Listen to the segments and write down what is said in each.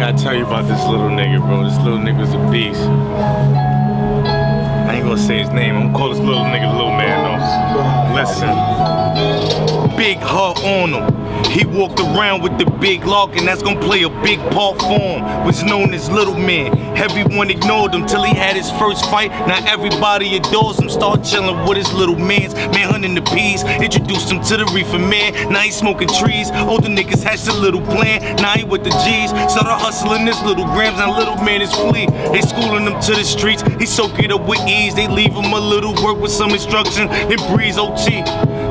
gotta tell you about this little nigga, bro. This little nigga's a beast. I ain't gonna say his name. I'm gonna call this little nigga Little Man, though. Listen. Big heart on him. He walked around with the big lock, and that's gonna play a big part for him. Was known as Little Man. Everyone ignored him till he had his first fight. Now everybody adores him. Start chilling with his little mans. Man hunting the peas. Introduced him to the reefer man. Now he smoking trees. Older niggas hatched a little plan. Now he with the G's. Started hustling this little grams. Now Little Man is flea. They schooling him to the streets. He soak it up with ease. They leave him a little work with some instruction. Then breeze OT.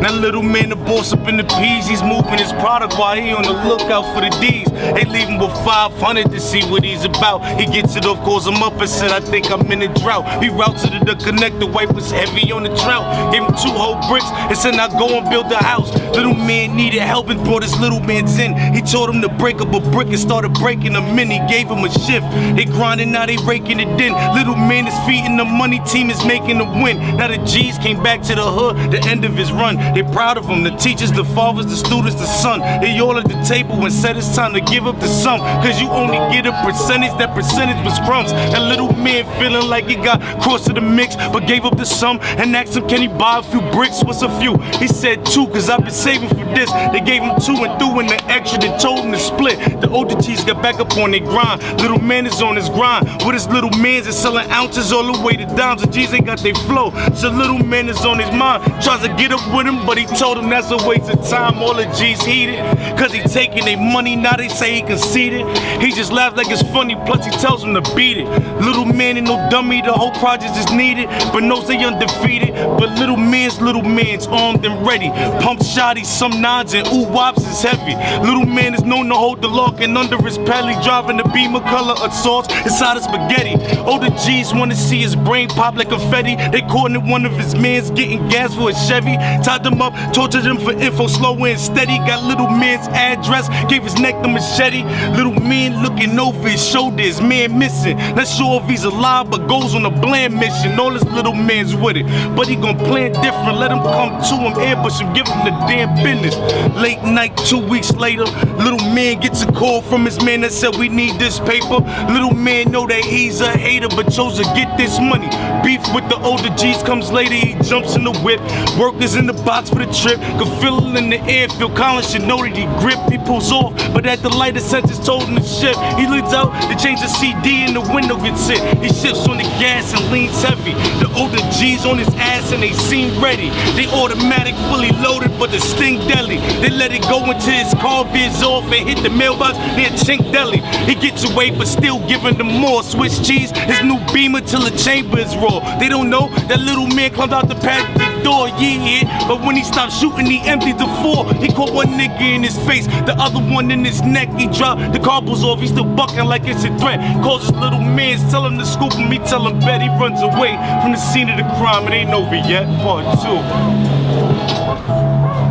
Now Little Man the boss up in the P's. He's moving his product while he on the lookout for the D's. They leave him with 500 to see what he's about. He gets it off, calls him up and said, I think I'm in a drought. He routes to the connector, wipe was heavy on the trout. Gave him 2 whole bricks and said, now go and build a house. Little Man needed help and brought his little man's in. He told him to break up a brick and started breaking them in. He gave him a shift. They grinding, now they raking it in. Little Man is feeding the money, team is making the win. Now the G's came back to the hood, the end of his run. They proud of him, the teachers, the fathers, the students, the son. They all at the table and said it's time to give up the sum. Cause you only get a percentage, that percentage was crumbs. That Little Man feeling like he got crossed to the mix, but gave up the sum and asked him, can he buy a few bricks? What's a few? He said 2, cause I've been saving for this. They gave him 2 and threw in the extra, then told him to split. The older G's got back up on their grind. Little Man is on his grind. With his little mans is selling ounces all the way to dimes. The G's ain't got their flow, so Little Man is on his mind. Tries to get up with him, but he told him that's a waste of time. All the G's heated, cause he taking their money, now they say he conceited. He just laughs like it's funny, plus he tells them to beat it. Little Man ain't no dummy, the whole project is needed, but knows they undefeated. But Little Man's armed and ready. Pump shotties, some nods, and ooh wops is heavy. Little Man is known to hold the lock, and under his pelly, driving the Beamer color of sauce inside of spaghetti. Older G's wanna see his brain pop like confetti. They caught one of his mans getting gas for a Chevy. Tied him up, tortured him for info, slow and steady. Got Little Man's address, gave his neck the machete. Little Man looking over his shoulder, his man missing. Not sure if he's alive, but goes on a bland mission. All his Little Man's with it, but he gon' plan different. Let him come to him, ambush him, give him the damn business. Late night, 2 weeks later, Little Man gets a call from his man that said we need this paper. Little Man know that he's a hater, but chose to get this money. Beef with the older G's comes later, he jumps in the whip. Workers in the box for the trip, could feel it in the air. Phil Collins should know that he gripped. He pulls off, but at the light, the sensors told him to shift. He leads out to change the CD and the window gets hit. He shifts on the gas and leans heavy. The older G's on his ass and they seem ready. They automatic, fully loaded, but the sting deadly. They let it go until his car veers off and hit the mailbox near Chink Deli. He gets away, but still giving them more. Swiss cheese, his new Beamer till the chamber is raw. They don't know that Little Man climbed out the pad door, yeah. But when he stopped shooting, he emptied the 4. He caught one nigga in his face, the other one in his neck. He dropped the carbles off, he's still bucking like it's a threat. Calls his little man, tell him to scoop him, he tell him bet. He runs away from the scene of the crime, it ain't over yet. Part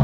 2.